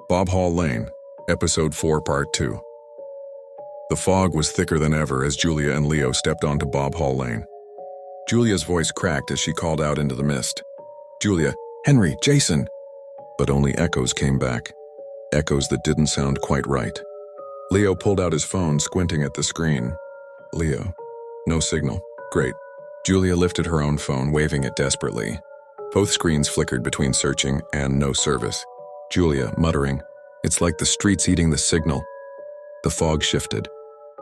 Bob Hall Lane, Episode 4, Part 2. The fog was thicker than ever as Julia and Leo stepped onto Bob Hall Lane. Julia's voice cracked as she called out into the mist. "Julia, Henry, Jason!" But only echoes came back. Echoes that didn't sound quite right. Leo pulled out his phone, squinting at the screen. Leo. No signal. Great. Julia lifted her own phone, waving it desperately. Both screens flickered between searching and no service. Julia, muttering, "It's like the street's eating the signal." The fog shifted.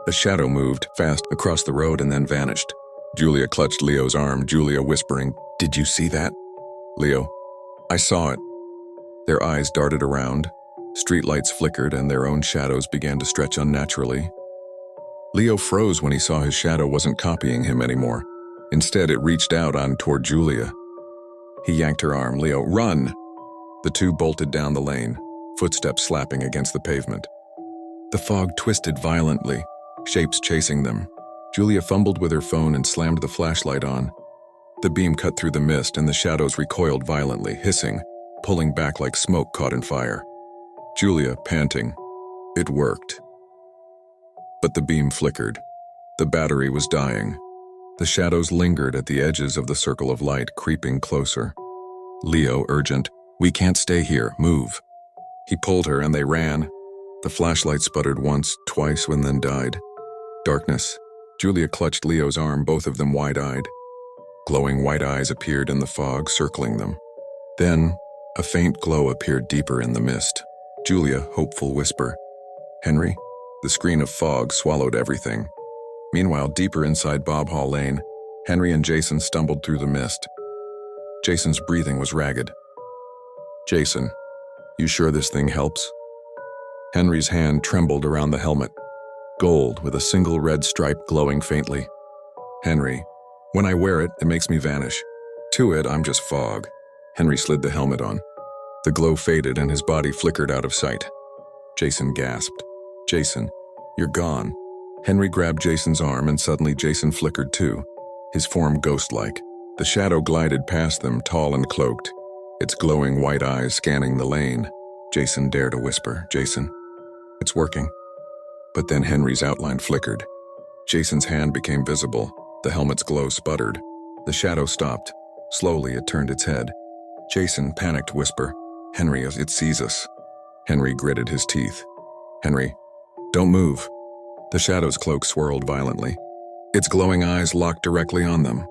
A shadow moved fast across the road and then vanished. Julia clutched Leo's arm, Julia whispering, "Did you see that?" Leo, "I saw it." Their eyes darted around. Streetlights flickered and their own shadows began to stretch unnaturally. Leo froze when he saw his shadow wasn't copying him anymore. Instead, it reached out on toward Julia. He yanked her arm. "Leo, run!" The two bolted down the lane, footsteps slapping against the pavement. The fog twisted violently, shapes chasing them. Julia fumbled with her phone and slammed the flashlight on. The beam cut through the mist and the shadows recoiled violently, hissing, pulling back like smoke caught in fire. Julia, panting. It worked. But the beam flickered. The battery was dying. The shadows lingered at the edges of the circle of light, creeping closer. Leo, urgent, "We can't stay here, move." He pulled her and they ran. The flashlight sputtered once, twice, and then died. Darkness. Julia clutched Leo's arm, both of them wide-eyed. Glowing white eyes appeared in the fog, circling them. Then, a faint glow appeared deeper in the mist. Julia, hopeful whisper, "Henry?" The screen of fog swallowed everything. Meanwhile, deeper inside Bob Hall Lane, Henry and Jason stumbled through the mist. Jason's breathing was ragged. "Jason, you sure this thing helps?" Henry's hand trembled around the helmet. Gold with a single red stripe glowing faintly. "Henry, when I wear it, it makes me vanish. To it, I'm just fog." Henry slid the helmet on. The glow faded and his body flickered out of sight. Jason gasped. "Jason, you're gone." Henry grabbed Jason's arm and suddenly Jason flickered too, his form ghost-like. The shadow glided past them, tall and cloaked, its glowing white eyes scanning the lane. Jason dared a whisper, "Jason, it's working." But then Henry's outline flickered. Jason's hand became visible. The helmet's glow sputtered. The shadow stopped. Slowly, it turned its head. Jason, panicked whisper, "Henry, it sees us." Henry gritted his teeth. "Henry, don't move." The shadow's cloak swirled violently. Its glowing eyes locked directly on them.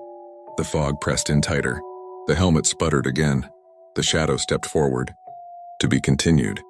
The fog pressed in tighter. The helmet sputtered again. The shadow stepped forward. To be continued.